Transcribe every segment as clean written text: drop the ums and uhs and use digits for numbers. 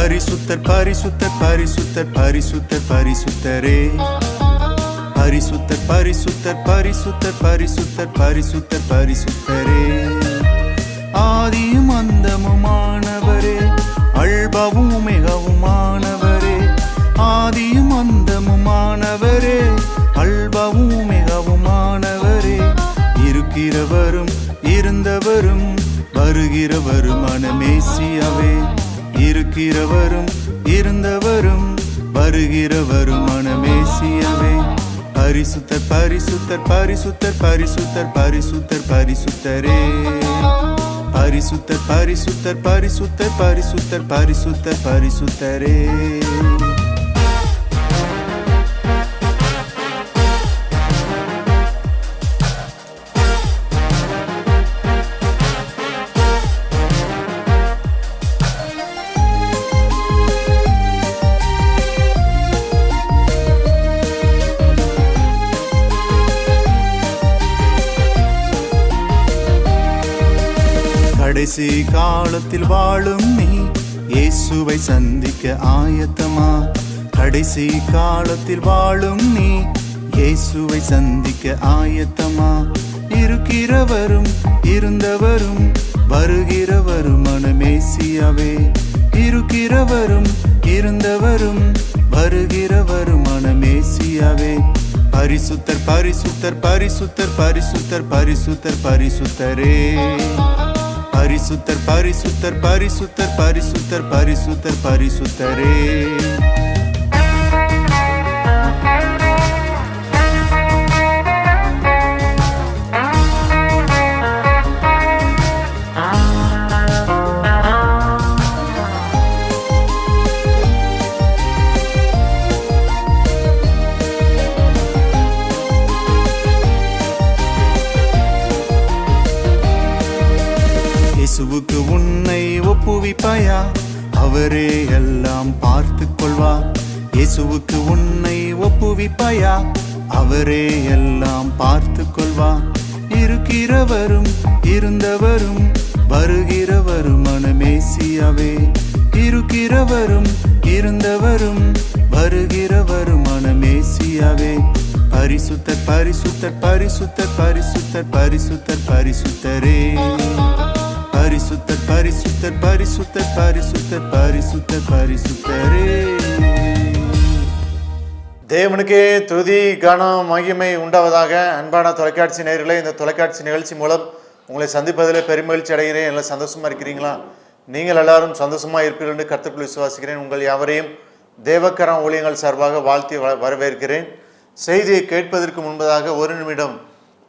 பரிசுத்தர் பரிசுத்தர் பரிசுத்தர் பரிசுத்தர் பரிசுத்தரே. பரிசுத்தர் பரிசுத்தர் பரிசுத்தர் பரிசுத்தர் பரிசுத்தர் பரிசுத்தரே. ஆதியும் அந்தமுமானவரே, அல்பாவும் ஒமேகாவுமானவரே. ஆதியும் அந்தமுமானவரே, அல்பாவும் ஒமேகாவுமானவரே. இருக்கிறவரும் இருந்தவரும் வருகிறவருமான மேசியாவே. இருக்கிறவரும் இருந்தவரும் வருகிறவருமான மேசியாவே. பரிசுத்தர் பரிசுத்தர் பரிசுத்தர் பரிசுத்தர் பரிசுத்தர் பரிசுத்தரே. பரிசுத்தர் பரிசுத்தர் பரிசுத்தர் பரிசுத்தர் பரிசுத்தர் பரிசுத்தரே. கடைசி காலத்தில் வாழும் நீ இயேசுவை சந்திக்க ஆயத்தமா? கடைசி காலத்தில் வாழும் நீ இயேசுவை சந்திக்க ஆயத்தமா? இருக்கிறவரும் இருந்தவரும் வருகிறவருமான மேசியாவே. இருக்கிறவரும் இருந்தவரும் வருகிறவருமான மேசியாவே. பரிசுத்தர் பரிசுத்தர் பரிசுத்தர் பரிசுத்தர் பரிசுத்தர் பரிசுத்தரே. பரிசுத்தர் பரிசுத்தர் பரிசுத்தர் பரிசுத்தர் பரிசுத்தர் பரிசுத்தரே. இயேசுவுக்கு உன்னை ஒப்புவிப்பாயா? அவரே எல்லாம் பார்த்து கொள்வார். இயேசுவுக்கு உன்னை ஒப்புவிப்பாயா? அவரே எல்லாம் பார்த்து கொள்வார். இருக்கிறவரும் இருந்தவரும் வருகிறவருமான மேசியாவே. இருக்கிறவரும் இருந்தவரும் வருகிறவருமான மேசியாவே. பரிசுத்தர் பரிசுத்தர் பரிசுத்தர் பரிசுத்தர் பரிசுத்தர் பரிசுத்தரே. பரிசுத்தர் பரிசுத்தர் பரிசுத்தர் பரிசுத்தர் பரிசுத்தர் பரிசுத்தரே. தேவனுக்கே துதி கனம் மகிமை உண்டாவதாக. அன்பான தொலைக்காட்சி நேயர்களே, இந்த தொலைக்காட்சி நிகழ்ச்சி மூலம் உங்களை சந்திப்பதில் பெருமகிழ்ச்சி அடைகிறேன். எல்லாம் சந்தோஷமா இருக்கிறீங்களா? நீங்கள் எல்லாரும் சந்தோஷமா இருப்பீர்கள் என்று கர்த்தருக்குள் விசுவாசிக்கிறேன். உங்கள் யாவரையும் தேவக்கரம் ஊழியங்கள் சார்பாக வாழ்த்தி வரவேற்கிறேன். செய்தியை கேட்பதற்கு முன்பதாக ஒரு நிமிடம்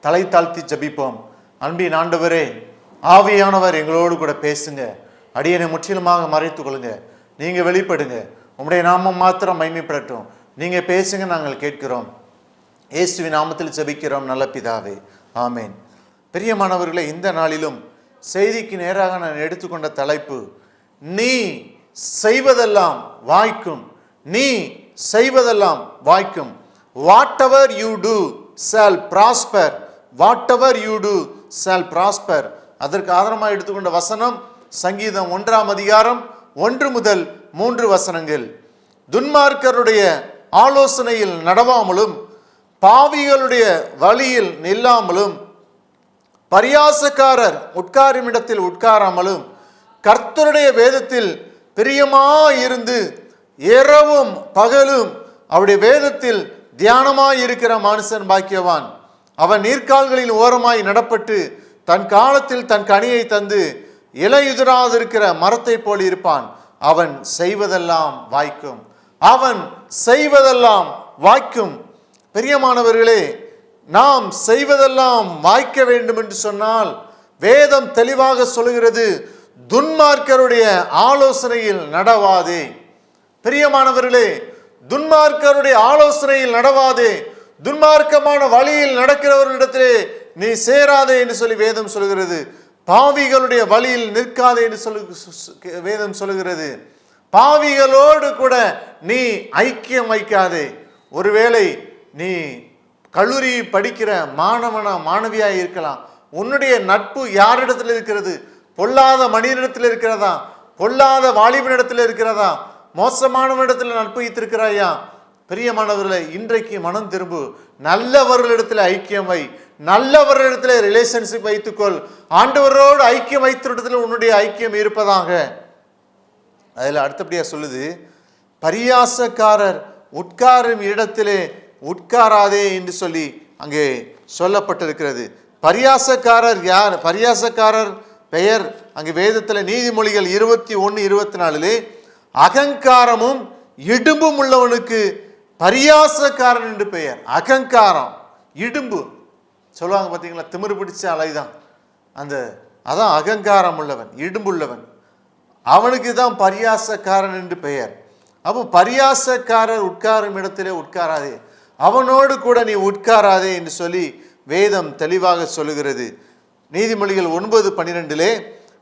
தலை தாழ்த்தி ஜபிப்போம். அன்பின் ஆண்டவரே, ஆவியானவர் எங்களோடு கூட பேசுங்க. அடியனை முற்றிலுமாக மறைத்து கொள்ளுங்க. நீங்க வெளிப்படுங்க. உம்முடைய நாமம் மாத்திரம் மகிமைப்படட்டும். நீங்க பேசுங்க, நாங்கள் கேட்கிறோம். இயேசுவின் நாமத்தில் ஜெபிக்கிறோம் நல்ல பிதாவே, ஆமேன். பிரியமானவர்களே, இந்த நாளிலும் செய்திக்கு நேராக நான் எடுத்துக்கொண்ட தலைப்பு, நீ செய்வதெல்லாம் வாய்க்கும். நீ செய்வதெல்லாம் வாய்க்கும். Whatever you do shall prosper. Whatever you do shall prosper. அதற்கு ஆதாரமாக எடுத்துக்கொண்ட வசனம் சங்கீதம் 1ஆம் அதிகாரம் 1 முதல் 3 வசனங்கள். துன்மார்க்கருடைய ஆலோசனையில் நடவாமலும் பாவிகளுடைய வழியில் நில்லாமலும் பரியாசக்காரர் உட்காரும் இடத்தில் உட்காராமலும் கர்த்தருடைய வேதத்தில் பிரியமாயிருந்து இரவும் பகலும் அவருடைய வேதத்தில் தியானமாயிருக்கிற மனுஷன் பாக்கியவான். அவன் நீர்க்கால்களில் ஓரமாய் நடப்பட்டு தன் காலத்தில் தன் கனியை தந்து இலையுதிராதிருக்கிற மரத்தை போல் இருப்பான். அவன் செய்வதெல்லாம் வாய்க்கும். அவன் செய்வதெல்லாம் வாய்க்கும். பிரியமானவர்களே, நாம் செய்வதெல்லாம் வாய்க்க வேண்டும் என்று சொன்னால் வேதம் தெளிவாக சொல்கிறது, துன்மார்க்கருடைய ஆலோசனையில் நடவாதே. பிரியமானவர்களே, துன்மார்க்கருடைய ஆலோசனையில் நடவாதே. துன்மார்க்கமான வழியில் நடக்கிறவர்களிடத்திலே நீ சேராதே என்று சொல்லி வேதம் சொல்கிறது. பாவிகளுடைய வழியில் நிற்காதே என்று வேதம் சொல்கிறது. பாவிகளோடு கூட நீ ஐக்கியம் வைக்காதே. ஒருவேளை நீ கல்லூரி படிக்கிற மாணவியா இருக்கலாம். உன்னுடைய நட்பு யாரிடத்தில் இருக்கிறது? பொல்லாத மனிதனிடத்தில் இருக்கிறதா? பொல்லாத வாலிபனிடத்தில் இருக்கிறதா? மோசமானவனிடத்தில் நட்பு வைத்திருக்கிறாயா? பிரியமானவர்களே, இன்றைக்கு மனம் திரும்பு. நல்லவர்களிடத்தில் ஐக்கியம் வை, நல்லவர்களிடத்தில் ரிலேஷன்ஷிப் வைத்துக்கொள். ஆண்டவரோடு ஐக்கியம் வைத்திருடத்தில் உன்னுடைய ஐக்கியம் இருப்பதாக. அதில் அடுத்தபடியா சொல்லுது, பரியாசக்காரர் உட்காரும் இடத்திலே உட்காராதே என்று சொல்லி அங்கே சொல்லப்பட்டிருக்கிறது. பரியாசக்காரர் யார்? பரியாசக்காரர் பெயர் அங்கே வேதத்தில் நீதிமொழிகள் 21:24 அகங்காரமும் இடும்பும் உள்ளவனுக்கு பரியாசக்காரன் என்று பெயர். அகங்காரம், இடும்பு சொல்லுவாங்க பார்த்தீங்களா, திமிரு பிடிச்ச அலைதான் அதான் அகங்காரம் உள்ளவன், இடும்புள்ளவன், அவனுக்கு தான் பரியாசக்காரன் என்று பெயர். அப்போ பரியாசக்காரர் உட்காரும் இடத்திலே உட்காராதே, அவனோடு கூட நீ உட்காராதே என்று சொல்லி வேதம் தெளிவாக சொல்லுகிறது. நீதிமொழிகள் 9:12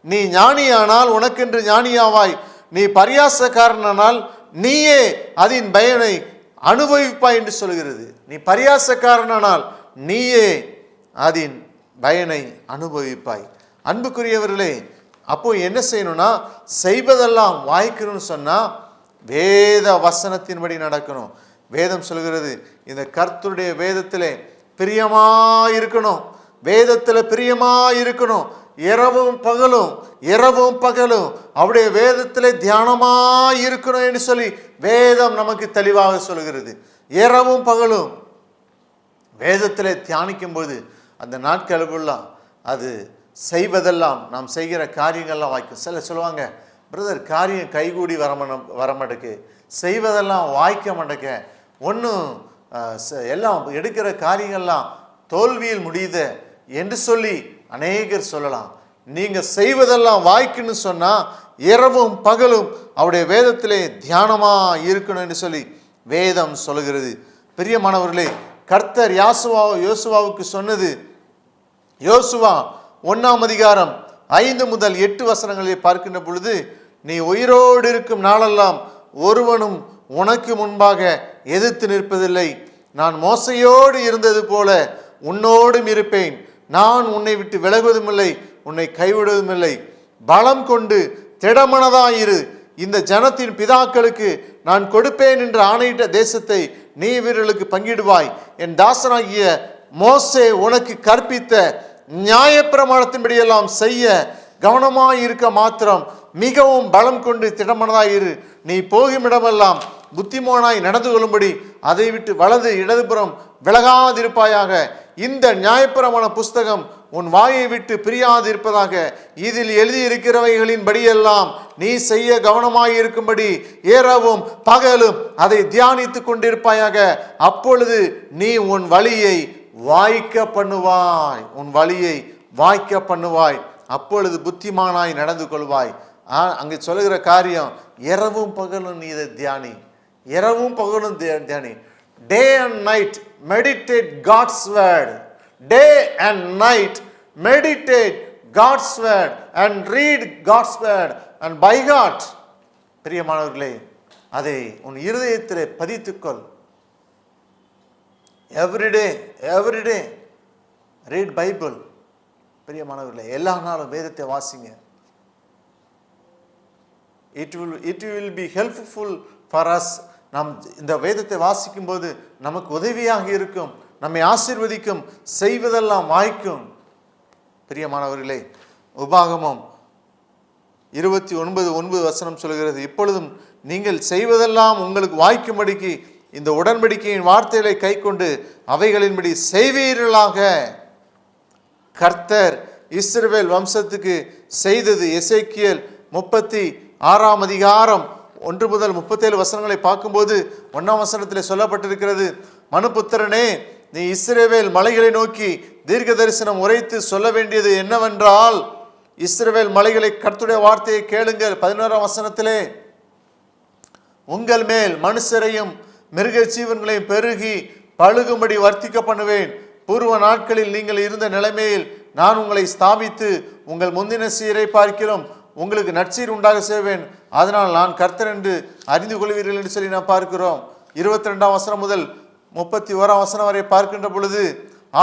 நீ ஞானியானால் உனக்கென்று ஞானியாவாய், நீ பரியாசக்காரனானால் நீயே அதன் பயனை அனுபவிப்பாய் என்று சொல்கிறது. நீ பரியாசக்காரனானால் நீயே அதன் பயனை அனுபவிப்பாய். அன்புக்குரியவர்களே, அப்போ என்ன செய்யணும்னா, செய்வதெல்லாம் வாய்க்கணும்னு சொன்னா வேத வசனத்தின்படி நடக்கணும். வேதம் சொல்கிறது, இந்த கர்த்தருடைய வேதத்திலே பிரியமா இருக்கணும், வேதத்தில் பிரியமா இருக்கணும். இரவும் பகலும் அவருடைய வேதத்திலே தியானமா இருக்கணும் என்று சொல்லி வேதம் நமக்கு தெளிவாக சொல்கிறது. இரவும் பகலும் வேதத்திலே தியானிக்கும் போது அந்த நாட்களெல்லாம் அது செய்வதெல்லாம், நாம் செய்கிற காரியங்கள்லாம் வாய்க்கும். சில சொல்லுவாங்க, பிரதர் காரியம் கைகூடி வரமாட்டேக்கு, செய்வதெல்லாம் வாய்க்க மாட்டேக்க, ஒன்றும் எல்லாம் எடுக்கிற காரியங்கள்லாம் தோல்வியில் முடியுது என்று சொல்லி அநேகர் சொல்லலாம். நீங்க செய்வதெல்லாம் வாய்க்குன்னு சொன்னா இரவும் பகலும் அவருடைய வேதத்திலே தியானமா இருக்கணும் என்று சொல்லி வேதம் சொல்லுகிறது. பிரியமானவர்களே, கர்த்தர் யோசுவாவுக்கு சொன்னது, யோசுவா 1:5-8 பார்க்கின்ற பொழுது, நீ உயிரோடு இருக்கும் நாளெல்லாம் ஒருவனும் உனக்கு முன்பாக எதிர்த்து நிற்பதில்லை. நான் மோசையோடு இருந்தது போல உன்னோடும் இருப்பேன். நான் உன்னை விட்டு விலகுவதும் இல்லை, உன்னை கைவிடுவதும் இல்லை. பலம் கொண்டு திடமனதாயிரு. இந்த ஜனத்தின் பிதாக்களுக்கு நான் கொடுப்பேன் என்று ஆணையிட்ட தேசத்தை நீ இவர்களுக்கு பங்கிடுவாய். என் தாசனாகிய மோசே உனக்கு கற்பித்த நியாயப்பிரமாணத்தின்படியெல்லாம் செய்ய கவனமாயிருக்க மாத்திரம் மிகவும் பலம் கொண்டு திடமனதாயிரு. நீ போகும் இடமெல்லாம் புத்திமானாய் நடந்து கொள்ளும்படி அதை விட்டு வலது இடதுபுறம் விலகாதிருப்பாயாக. இந்த நியாயப்பிரமாண புஸ்தகம் உன் வாயை விட்டு பிரியாதிருப்பதாக. இதில் எழுதியிருக்கிறவைகளின் படியெல்லாம் நீ செய்ய கவனமாயிருக்கும்படி இரவும் பகலும் அதை தியானித்து கொண்டிருப்பாயாக. அப்பொழுது நீ உன் வழியை வாய்க்க பண்ணுவாய், அப்பொழுது புத்திமானாய் நடந்து கொள்வாய். அங்கே சொல்லுகிற காரியம், இரவும் பகலும் நீ இதை தியானி, இரவும் பகலும் தியானி. Day and night meditate God's word. Day and night meditate God's word and read God's word and by God. பிரியமானவர்களே, அதை உன் இருதயத்திலே பதித்துக்கொள். Everyday read Bible. பிரியமானவர்களே, எல்லா நாளும் வேதத்தை வாசிங்க. It will be helpful for us. நாம் இந்த வேதத்தை வாசிக்கும் போது நமக்கு உதவியாக இருக்கும், நம்மை ஆசீர்வதிக்கும், செய்வதெல்லாம் வாய்க்கும். பிரியமானவர்களே, உபாகமம் 29:9 சொல்கிறது, இப்பொழுதும் நீங்கள் செய்வதெல்லாம் உங்களுக்கு வாய்க்கும்படிக்கு இந்த உடன்படிக்கையின் வார்த்தைகளை கை கொண்டு அவைகளின்படி செய்வீர்களாக. கர்த்தர் இஸ்ரவேல் வம்சத்துக்கு செய்தது. எசேக்கியேல் 36:1-37 பார்க்கும்போது 1 சொல்லப்பட்டிருக்கிறது, மனுபுத்திரனே, நீ இஸ்ரவேல் மலைகளை நோக்கி தீர்க்க தரிசனம் உரைத்து சொல்ல வேண்டியது என்னவென்றால், இஸ்ரவேல் மலைகளை கர்த்தருடைய வார்த்தையை கேளுங்கள். 11 உங்கள் மேல் மனுஷரையும் மிருக ஜீவன்களையும் பெருகி பழுகும்படி வர்த்திக்க பண்ணுவேன். பூர்வ நாட்களில் நீங்கள் இருந்த நிலைமையில் நான் உங்களை ஸ்தாபித்து உங்கள் முந்தின சீரை பார்க்கிறோம் உங்களுக்கு நற்சீர் உண்டாக செய்வேன். அதனால் நான் கர்த்தர் என்று அறிந்து கொள்வீர்கள் என்று சொல்லி நாம் பார்க்கிறோம். 22 முதல் 31 வரை பார்க்கின்ற பொழுது,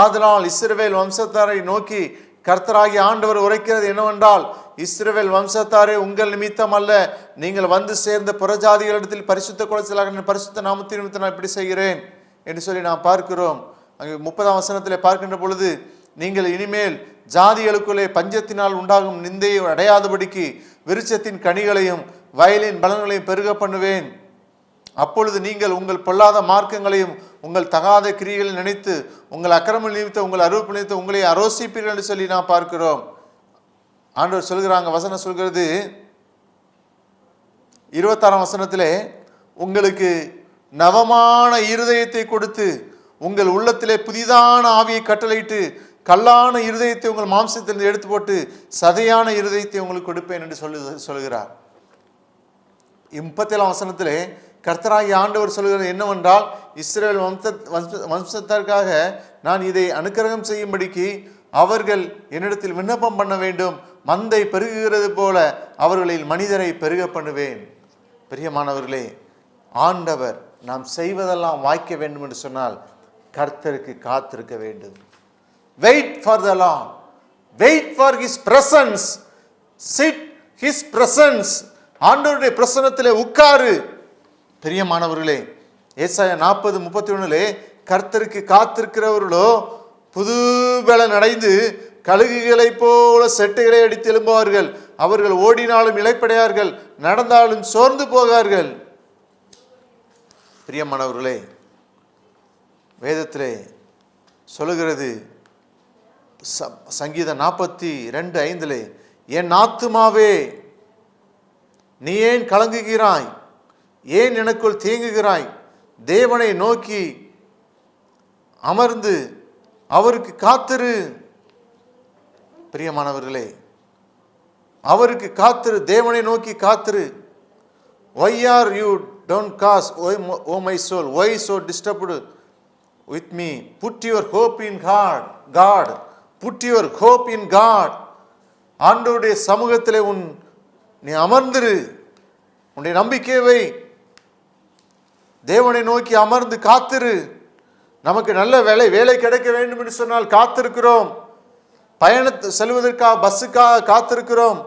ஆதலால் இஸ்ரவேல் வம்சத்தாரை நோக்கி கர்த்தராகிய ஆண்டவர் உரைக்கிறது என்னவென்றால், இஸ்ரவேல் வம்சத்தாரே, உங்கள் நிமித்தம் அல்ல, நீங்கள் வந்து சேர்ந்த புறஜாதிகளிடத்தில் பரிசுத்த குலைச்சலாக பரிசுத்த நாமத்தின் நிமித்தம் நான் இப்படி செய்கிறேன் என்று சொல்லி நாம் பார்க்கிறோம். அங்கே 30ஆம் வசனத்திலே பார்க்கின்ற பொழுது, நீங்கள் இனிமேல் ஜாதிகளுக்குள்ளே பஞ்சத்தினால் உண்டாகும் நிந்தையை அடையாதபடிக்கு விருட்சத்தின் கனிகளையும் வயலின் பலன்களையும் பெருக பண்ணுவேன். அப்பொழுது நீங்கள் உங்கள் பொல்லாத மார்க்கங்களையும் உங்கள் தகாத கிரியைகளை நினைத்து உங்கள் அக்கிரம நிமித்த உங்கள் அருவப்பு நிமித்த உங்களை அரோசிப்பீர்கள் என்று சொல்லி நாம் பார்க்கிறோம். ஆண்டவர் சொல்கிறாங்க, வசனம் சொல்கிறது 26ஆம் வசனத்திலே, உங்களுக்கு நவமான இருதயத்தை கொடுத்து உங்கள் உள்ளத்திலே புதிதான ஆவியை கட்டளையிட்டு கல்லான இருதயத்தை உங்கள் மாம்சத்திலிருந்து எடுத்து போட்டு சதையான இருதயத்தை உங்களுக்கு கொடுப்பேன் என்று சொல்கிறார். 37ஆம் வசனத்திலே கர்த்தராகிய ஆண்டவர் சொல்கிறது என்னவென்றால், இஸ்ரவேல் வம்சத்திற்காக நான் இதை அனுக்கிரகம் செய்யும்படிக்கு அவர்கள் என்னிடத்தில் விண்ணப்பம் பண்ண வேண்டும். மந்தை பெருகுகிறது போல அவர்களில் மனிதரை பெருக பண்ணுவேன். பிரியமானவர்களே, ஆண்டவர் நாம் செய்வதெல்லாம் வாய்க்க வேண்டும் என்று சொன்னால் கர்த்தருக்கு காத்திருக்க வேண்டும். Wait for the Lord, wait for his presence, sit his presence. ஆண்டவருடைய பிரசன்னத்திலே உட்காரு. பிரியமானவர்களே, ஏசாயா 40:31 கர்த்தருக்கு காத்திருக்கிறவர்களோ புது பலன் அடைந்து கழுகுகளை போல செட்டைகளை அடித்து எழும்புவார்கள். அவர்கள் ஓடினாலும் இளைப்படையார்கள், நடந்தாலும் சோர்ந்து போகார்கள். பிரியமானவர்களே, வேதத்திலே சொல்லுகிறது, சங்கீதம் 42:5, என் ஆத்துமாவே நீ ஏன் கலங்குகிறாய், ஏன் எனக்குள் தேங்குகிறாய், தேவனை நோக்கி அமர்ந்து அவருக்கு காத்திரு. பிரியமானவர்களே, அவருக்கு காத்திரு, தேவனை நோக்கி காத்திரு. Why are you downcast, O my soul? Why so disturbed with me? Put your hope in God. Put your hope in God. ஆண்டவருடைய சமூகத்திலே நீ அமர்ந்திரு, உன்னுடைய நம்பிக்கை வை, தேவனை நோக்கி அமர்ந்து காத்திரு. நமக்கு நல்ல வேலை கிடைக்க வேண்டும் என்று சொன்னால் காத்திருக்கிறோம். பயணத்தை செல்வதற்காக பஸ்ஸுக்காக காத்திருக்கிறோம்.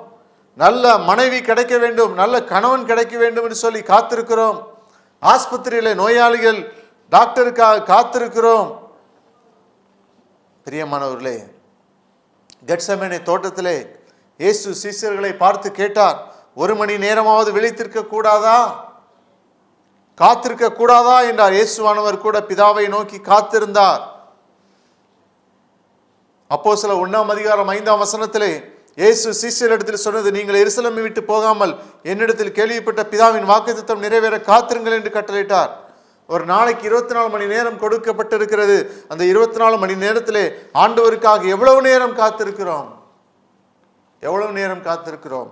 நல்ல மனைவி கிடைக்க வேண்டும், நல்ல கணவன் கிடைக்க வேண்டும் என்று சொல்லி காத்திருக்கிறோம். ஆஸ்பத்திரியில நோயாளிகள் டாக்டருக்காக காத்திருக்கிறோம். பிரியமானவர்களே, கெத்செமனே தோட்டத்திலே இயேசு சீஷர்களை பார்த்து கேட்டார், 1 மணி நேரமாவது விழித்திருக்க கூடாதா, காத்திருக்க கூடாதா என்றார். இயேசுவானவர் கூட பிதாவை நோக்கி காத்திருந்தார். அப்போஸ்தலர் 1:5 வசனத்திலே இயேசு சீஷரிடத்தில் சொன்னது, நீங்கள் எருசலேமை விட்டு போகாமல் என்னிடத்தில் கேள்விப்பட்ட பிதாவின் வாக்குத்தத்தம் நிறைவேற காத்திருங்கள் என்று கட்டளையிட்டார். ஒரு நாளைக்கு 24 மணி நேரம் கொடுக்கப்பட்டிருக்கிறது. அந்த 24 மணி நேரத்திலே ஆண்டவருக்காக எவ்வளவு நேரம் காத்திருக்கிறோம், எவ்வளவு நேரம் காத்திருக்கிறோம்.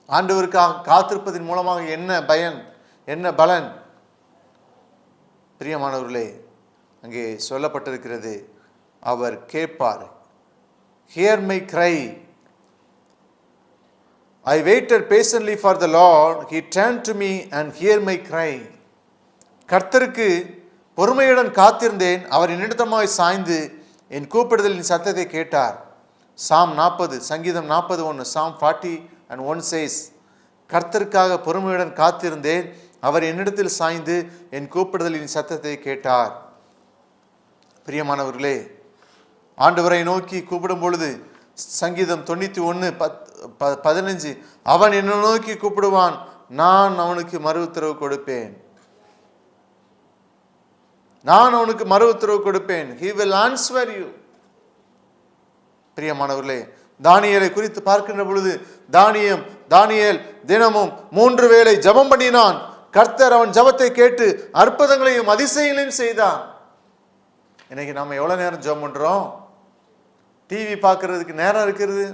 ஆண்டவருக்காக காத்திருப்பதன் மூலமாக என்ன பயன், என்ன பலன்? பிரியமானவர்களே, அங்கே சொல்லப்பட்டிருக்கிறது, அவர் கேட்பார். Hear my cry. I waited patiently for the Lord. He turned to me and hear my cry. கர்த்தருக்கு பொறுமையுடன் காத்திருந்தேன், அவர் என்னிடமாய் சாய்ந்து என் கூப்பிடுதலின் சத்தத்தை கேட்டார். சாம் 40, சங்கீதம் 41, Psalm 40:1 says, கர்த்தருக்காக பொறுமையுடன் காத்திருந்தேன், அவர் என்னிடத்தில் சாய்ந்து என் கூப்பிடுதலின் சத்தத்தை கேட்டார். பிரியமானவர்களே, ஆண்டவரை நோக்கி கூப்பிடும் பொழுது சங்கீதம் 91:15, அவன் என்னை நோக்கி கூப்பிடுவான், நான் அவனுக்கு மறு உத்தரவு கொடுப்பேன், நான் அவனுக்கு மறு உத்தரவு கொடுப்பேன். He will answer you. பிரியமானவர்களே, தானியேலை குறித்து பார்க்கின்ற பொழுது தானியேல் தினமும் 3 வேளை ஜெபம் பண்ணினான். கர்த்தர் அவன் ஜெபத்தை கேட்டு அற்புதங்களையும் அதிசயங்களையும் செய்தான். இன்னைக்கு நம்ம எவ்வளவு நேரம் ஜெபம் பண்றோம்? டிவி பார்க்கறதுக்கு நேரம் இருக்குது,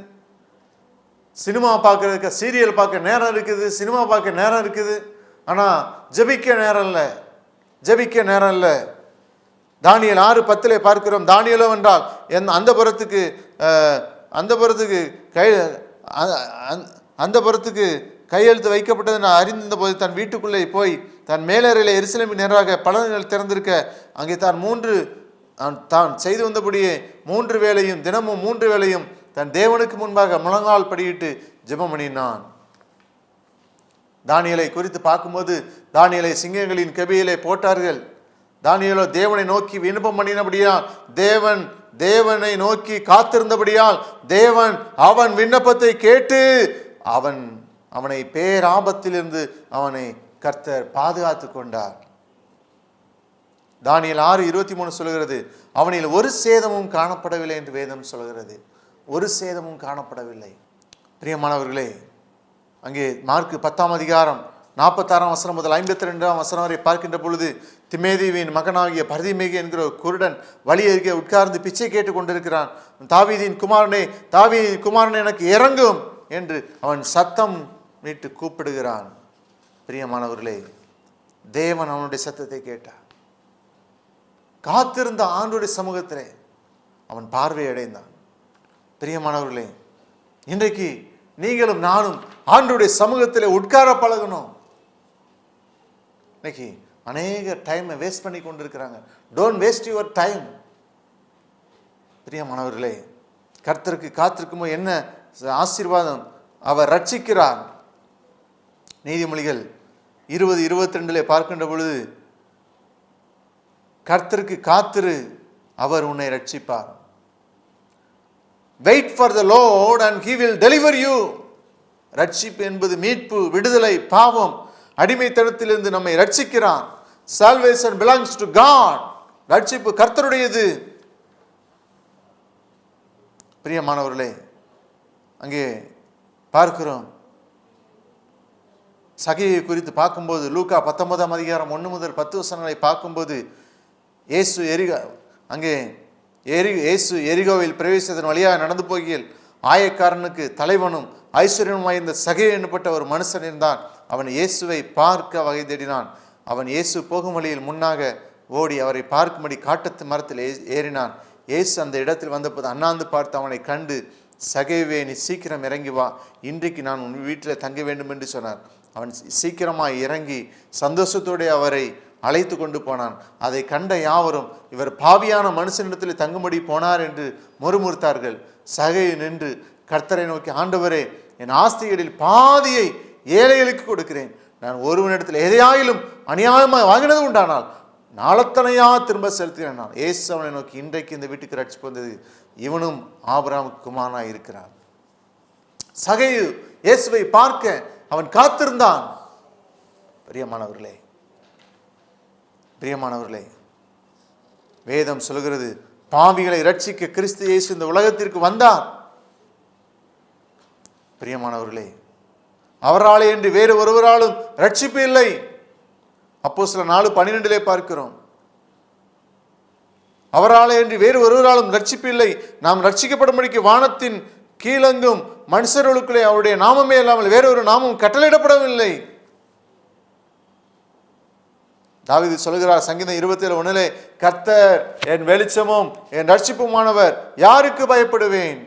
சினிமா பார்க்கறதுக்கு, சீரியல் பார்க்க நேரம் இருக்குது, சினிமா பார்க்க நேரம் இருக்குது, ஆனா ஜெபிக்க நேரம் இல்லை, ஜெபிக்க நேரம் இல்லை. தானியேல் 6:10 பார்க்கிறோம், தானியேலோ என்றால் அந்த புறத்துக்கு கையெழுத்து வைக்கப்பட்டது நான் அறிந்த போது தன் வீட்டுக்குள்ளே போய் தன் மேலறையில் எருசலேமின் நேராக பலன்கள் திறந்திருக்க அங்கே தான் செய்து வந்தபடியே 3 வேளையும் தினமும் 3 வேளையும் தன் தேவனுக்கு முன்பாக முழங்கால் படியிட்டு ஜெபம் பண்ணினான். தானியேலை குறித்து பார்க்கும்போது, தானியேலை சிங்கங்களின் கெபியிலே போட்டார்கள். தானியேலோ தேவனை நோக்கி விண்ணப்பம் பண்ணினபடியால், தேவனை நோக்கி காத்திருந்தபடியால், தேவன் அவன் விண்ணப்பத்தை கேட்டு அவனை பேராபத்திலிருந்து அவனை கர்த்தர் பாதுகாத்து கொண்டார். தானியேல் 6:23 சொல்கிறது, அவனில் ஒரு சேதமும் காணப்படவில்லை என்று வேதம் சொல்கிறது. ஒரு சேதமும் காணப்படவில்லை. பிரியமானவர்களே, அங்கே மார்க்கு 10ஆம் அதிகாரம் 46ஆம் வசனம் முதல் 52ஆம் வசனம் வரை பார்க்கின்ற பொழுது, திமேதியின் மகனாகிய பர்திமேகி என்கிற ஒரு குருடன் வழி அருகே உட்கார்ந்து பிச்சை கேட்டு கொண்டிருக்கிறான். தாவீதின் குமாரனே எனக்கு இறங்கும் என்று அவன் சத்தம் மீட்டு கூப்பிடுகிறான். பிரியமானவர்களே, தேவன் அவனுடைய சத்தத்தை கேட்டார். காத்திருந்த ஆண்டவருடைய சமூகத்திலே அவன் பார்வை அடைந்தான். பிரியமானவர்களே, இன்றைக்கு நீங்களும் நானும் ஆண்டவருடைய சமூகத்திலே உட்கார பழகணும். இன்னைக்கு அநேக டைமை வேஸ்ட் பண்ணி கொண்டிருக்கிறாங்க. Don't waste your time. பிரியமானவர்களே, கர்த்தருக்கு காத்திருக்குமோ என்ன ஆசீர்வாதம்! அவர் ரட்சிக்கிறார். நீதிமொழிகள் 20:22 பார்க்கின்ற பொழுது, கர்த்தருக்கு காத்திரு, அவர் உன்னை ரட்சிப்பார். Wait for the Lord and he will deliver you. ரட்சிப்பு என்பது மீட்பு, விடுதலை, பாவம், அடிமைத்தனத்திலிருந்து நம்மை ரட்சிக்கிறான். Salvation belongs to God. ரட்சிப்பு கர்த்தருடையது. பிரியமானவர்களே, அங்கே பார்க்கிறோம், சகையை குறித்து பார்க்கும்போது, லூக்கா 19ஆம் அதிகாரம் 1 முதல் 10 வசனங்களை பார்க்கும்போது, இயேசு எரிகோவில் பிரவேசத்தின் வழியாக நடந்து போகையில் ஆயக்காரனுக்கு தலைவனும் ஐஸ்வர்யமாய் இருந்த சகை என்னப்பட்ட ஒரு மனுஷன் இருந்தான். அவன் இயேசுவை பார்க்க வகை தேடினான். அவன் இயேசு போகும் வழியில் முன்னாக ஓடி அவரை பார்க்கும்படி காட்டத்து மரத்தில் ஏறினான். இயேசு அந்த இடத்தில் வந்தபோது அண்ணாந்து பார்த்து அவனை கண்டு, சகைவே, நீ சீக்கிரம் இறங்கி வா, இன்றைக்கு நான் உன் வீட்டில் தங்க வேண்டும் என்று சொன்னார். அவன் சீக்கிரமாய் இறங்கி சந்தோஷத்தோடு அவரை அழைத்து கொண்டு போனான். அதை கண்ட யாவரும், இவர் பாவியான மனுஷனிடத்தில் தங்கும்படி போனார் என்று முறுமுறுத்தார்கள். சகை நின்று கர்த்தரை நோக்கி, ஆண்டவரே, என் ஆஸ்திகளில் பாதியை ஏழைகளுக்கு கொடுக்கிறேன். நான் ஒருவனிடத்தில் எதையாயிலும் அநியாயமாக வாங்கினது உண்டானால் நாளத்தனையா திரும்ப செலுத்துகிறேன். நான் இயேசு அவனை நோக்கி, இன்றைக்கு இந்த வீட்டுக்கு ரட்சிப்பு வந்தது, இவனும் ஆபிரகாமுக்கு குமாரனாய் இருக்கிறான். சகை இயேசுவை பார்க்க அவன் காத்திருந்தான். பிரியமானவர்களே, வேதம் சொல்கிறது, பாவிகளை ரட்சிக்க கிறிஸ்து இயேசு இந்த உலகத்திற்கு வந்தார். பிரியமானவர்களே, அவராலே என்று வேறு ஒருவராலும் ரட்சிப்பு இல்லை. அப்போஸ்தலர் 4:12 பார்க்கிறோம், அவராலே என்று வேறு ஒருவராலும் ரட்சிப்பு இல்லை. நாம் ரட்சிக்கப்படும்படிக்கு வானத்தின் கீழங்கும் மனுஷர்களுக்குள்ளே அவருடைய நாமமே இல்லாமல் வேறொரு நாமம் கட்டளையிடப்படவில்லை. தாவீது சொல்கிறார் சங்கீதம் 27:1, கர்த்தர் என் வெளிச்சமும் என் ரட்சிப்புமானவர், யாருக்கு பயப்படுவேன்?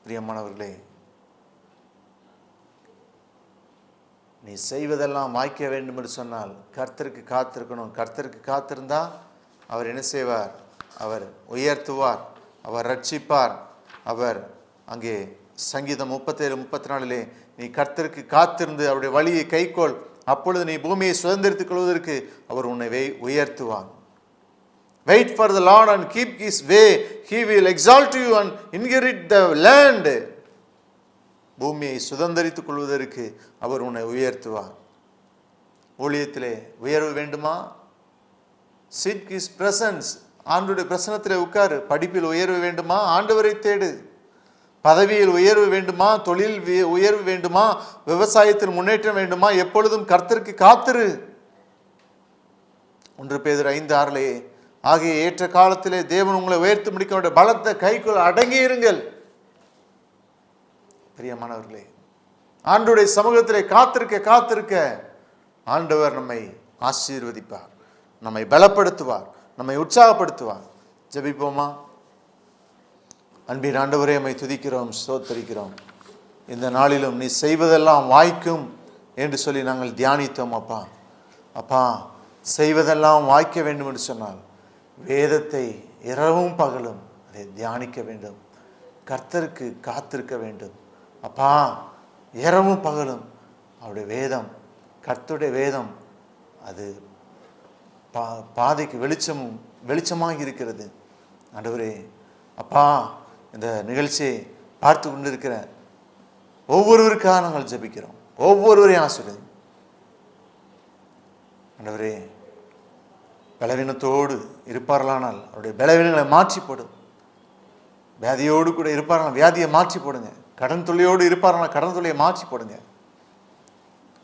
பிரியமானவர்களே, நீ செய்வதெல்லாம் வாய்க்க வேண்டும் என்று சொன்னால் கர்த்தருக்கு காத்திருக்கணும். கர்த்தருக்கு காத்திருந்தா அவர் என்ன செய்வார்? அவர் உயர்த்துவார், அவர் ரட்சிப்பார். அவர் அங்கே சங்கீதம் 37:34, நீ கர்த்தருக்கு காத்திருந்து அவருடைய வழியை கைக்கொள், அப்பொழுது நீ பூமியை சுதந்திரித்துக் கொள்வதற்கு அவர் உன்னை உயர்த்துவார். Wait for the Lord and keep his way, he will exalt you and inherit the land. பூமியை சுதந்திரித்துக் கொள்வதற்கு அவர் உன்னை உயர்த்துவார். ஊழியத்திலே உயர்வு வேண்டுமா? Seek his presence, ஆண்டவருடைய பிரசன்னத்திலே உட்காரு. படிப்பில் உயர்வு வேண்டுமா? ஆண்டவரை தேடு. பதவியில் உயர்வு வேண்டுமா? தொழில் உயர்வு வேண்டுமா? விவசாயத்தில் முன்னேற்றம் வேண்டுமா? எப்பொழுதும் கர்த்தருக்கு காத்திரு. 1 பேதுரு 5:6, ஆகிய ஏற்ற காலத்திலே தேவன் உங்களை உயர்த்து முடிக்க பலத்த கைக்குள் அடங்கி இருங்கள். பிரியமானவர்களே, ஆண்டவருடைய சமூகத்திலே காத்திருக்க ஆண்டவர் நம்மை ஆசீர்வதிப்பார், நம்மை பலப்படுத்துவார், நம்மை உற்சாகப்படுத்துவார். ஜெபிப்போமா? அன்பின் ஆண்டவரே, நம்மை துதிக்கிறோம், ஸ்தோத்தரிக்கிறோம். இந்த நாளிலும் நீ செய்வதெல்லாம் வாய்க்கும் என்று சொல்லி நாங்கள் தியானித்தோம். அப்பா, செய்வதெல்லாம் வாய்க்க வேண்டும் என்று சொன்னால் வேதத்தை இரவும் பகலும் அதை தியானிக்க வேண்டும். கர்த்தருக்கு காத்திருக்க வேண்டும். அப்பா, இரவும் பகலும் அவருடைய வேதம், கர்த்தருடைய வேதம் அது பாதைக்கு வெளிச்சமாக இருக்கிறது. ஆண்டவரே, அப்பா, இந்த நிகழ்ச்சியை பார்த்து கொண்டிருக்கிற ஒவ்வொருவருக்காக நாங்கள் ஜெபிக்கிறோம். ஒவ்வொருவரையும் ஆசீர்வதி. ஆண்டவரே, பலவீனத்தோடு இருப்பார்களானால் அவருடைய பலவீனங்களை மாற்றி போடும். வியாதியோடு கூட இருப்பார்களால் வியாதியை மாற்றி போடுங்க. கடன் தொல்லையோடு இருப்பார்களால் கடன் தொல்லையை மாற்றி போடுங்க.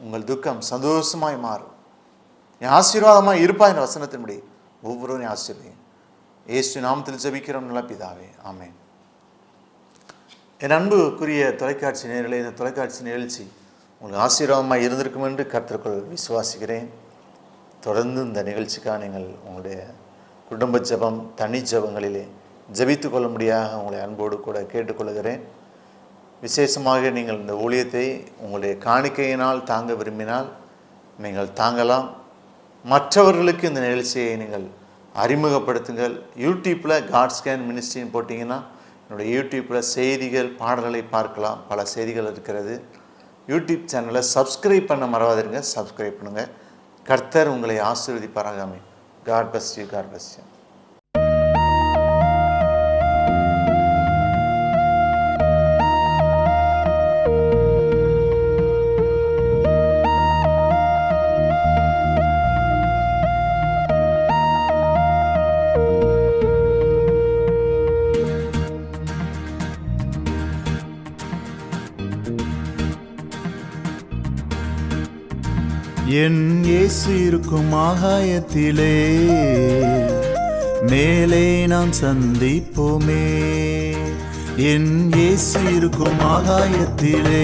உங்கள் துக்கம் சந்தோஷமாய் மாறும். என் ஆசீர்வாதமாக இருப்பா என்ற வசனத்தின்படி ஒவ்வொருவரையும் ஆசீர்வதிங்க. இயேசு நாமத்தில் ஜெபிக்கிறோம் நல்ல பிதாவே, ஆமென். என் அன்புக்குரிய தொலைக்காட்சி நேயர்களே, இந்த தொலைக்காட்சி நிகழ்ச்சி உங்களுக்கு ஆசீர்வாதமாக இருந்திருக்கும் என்று கர்த்தருக்குள் விசுவாசிக்கிறேன். தொடர்ந்து இந்த நிகழ்ச்சிக்காக நீங்கள் உங்களுடைய குடும்ப ஜெபம், தனி ஜெபங்களிலே ஜெபித்து கொள்ளும்படியாக உங்களை அன்போடு கூட கேட்டுக்கொள்கிறேன். விசேஷமாக நீங்கள் இந்த ஊழியத்தை உங்களுடைய காணிக்கையினால் தாங்க விரும்பினால் நீங்கள் தாங்கலாம். மற்றவர்களுக்கு இந்த நிகழ்ச்சியை நீங்கள் அறிமுகப்படுத்துங்கள். யூடியூப்பில் காட் ஸ்கேன் மினிஸ்ட்ரின்னு போட்டிங்கன்னா என்னுடைய யூடியூப்பில் செய்திகள், பாடல்களை பார்க்கலாம். பல செய்திகள் இருக்கிறது. யூடியூப் சேனலை சப்ஸ்கிரைப் பண்ண மறவாதிருங்க. சப்ஸ்கிரைப் பண்ணுங்கள். கர்த்தர் உங்களை ஆசீர்வதிப்பாராக. ஆமென். God bless you. God bless you. என் இயேசு இருக்கும் ஆகாயத்திலே மேலே நாம் சந்திப்போமே. என் இயேசு இருக்கும் ஆகாயத்திலே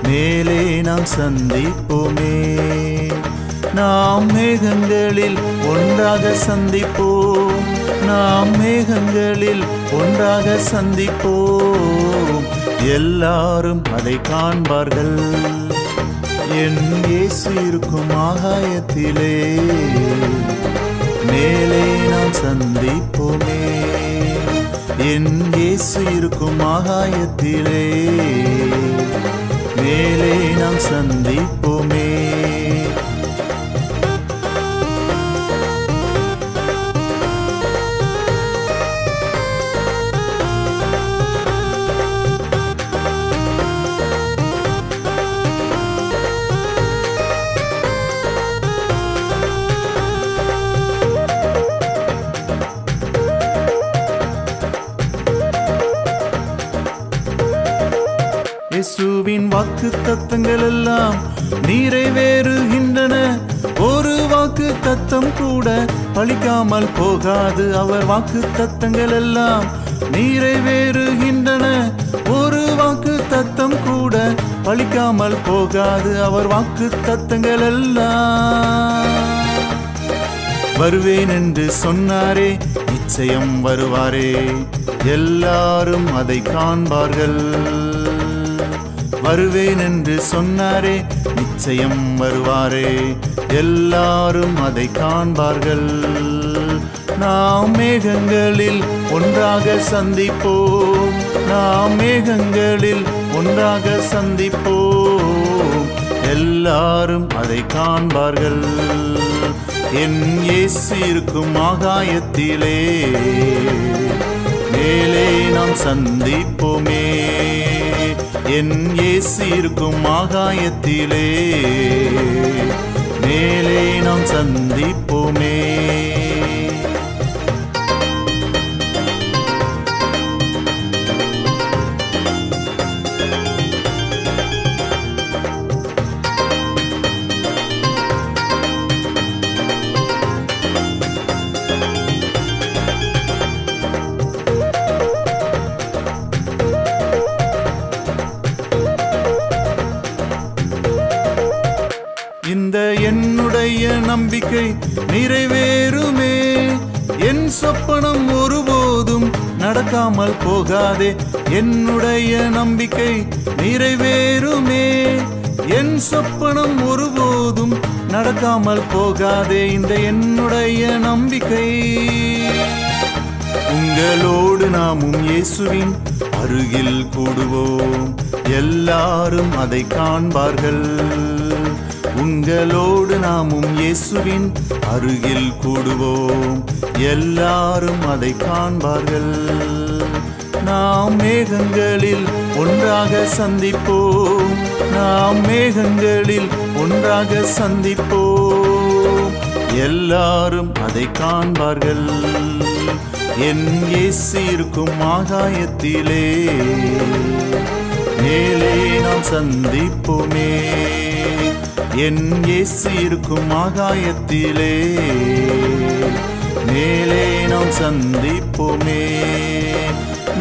மேலே நாம் சந்திப்போமே. நாம் மேகங்களில் ஒன்றாக சந்திப்போம். நாம் மேகங்களில் ஒன்றாக சந்திப்போம். எல்லாரும் அதை காண்பார்கள். என் இயேசு இருக்கும் ஆகாயத்திலே மேலே நாம் சந்திப்போமே. என் இயேசு இருக்கும் ஆகாயத்திலே மேலே நாம் சந்திப்போமே. இயேசுவின் வாக்கு தத்தங்கள் எல்லாம் நிறைவேறுகின்றன. ஒரு வாக்கு தத்தம் கூட பலிக்காமல் போகாது. அவர் வாக்கு தத்தங்கள் எல்லாம் நிறைவேறுகின்றன. ஒரு வாக்கு தத்தம் கூட பலிக்காமல் போகாது. அவர் வாக்கு தத்தங்கள் எல்லாம் வருவேன் என்று சொன்னாரே, நிச்சயம் வருவாரே. எல்லாரும் அதை காண்பார்கள். வருவேன் என்று சொன்னாரே, நிச்சயம் வருவாரே. எல்லாரும் அதை காண்பார்கள். நாம் மேகங்களில் ஒன்றாக சந்திப்போம். நாம் மேகங்களில் ஒன்றாக சந்திப்போம். எல்லாரும் அதை காண்பார்கள். என் இயேசு இருக்கும் ஆகாயத்திலே மேலே நாம் சந்திப்போமே. என் இயேசு இருக்கும் ஆகாயத்திலே மேலே நாம் சந்திப்போமே. இந்த என்னுடைய நம்பிக்கை நிறைவேறுமே. என் சொப்பனம் ஒருபோதும் நடக்காமல் போகாதே. என்னுடைய நம்பிக்கை நிறைவேறுமே. என் சொப்பனம் ஒருபோதும் நடக்காமல் போகாதே. இந்த என்னுடைய நம்பிக்கை உங்களோடு நாமும் இயேசுவின் அருகில் கூடுவோம், எல்லாரும் அதை காண்பார்கள். உங்களோடு நாமும் இயேசுவின் அருகில் கூடுவோம், எல்லாரும் அதை காண்பார்கள். நாம் மேகங்களில் ஒன்றாக சந்திப்போம், நாம் மேகங்களில் ஒன்றாக சந்திப்போம், எல்லாரும் அதை காண்பார்கள். என் இயேசு இருக்கும் ஆகாயத்திலே மேலே நாம் சந்திப்போமே. என் இயேசு இருக்கும் ஆகாயத்திலே மேலே நாம் சந்திப்போமே.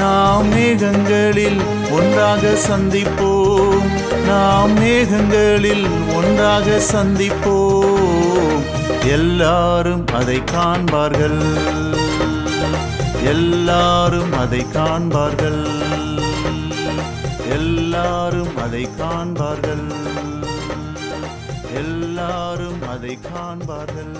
நாம் மேகங்களில் ஒன்றாக சந்திப்போம், நாம் மேகங்களில் ஒன்றாக சந்திப்போம், எல்லாரும் அதை காண்பார்கள், எல்லாரும் அதை காண்பார்கள், எல்லாரும் அதை காண்பார்கள், எல்லாரும் அதை காண்பார்கள்.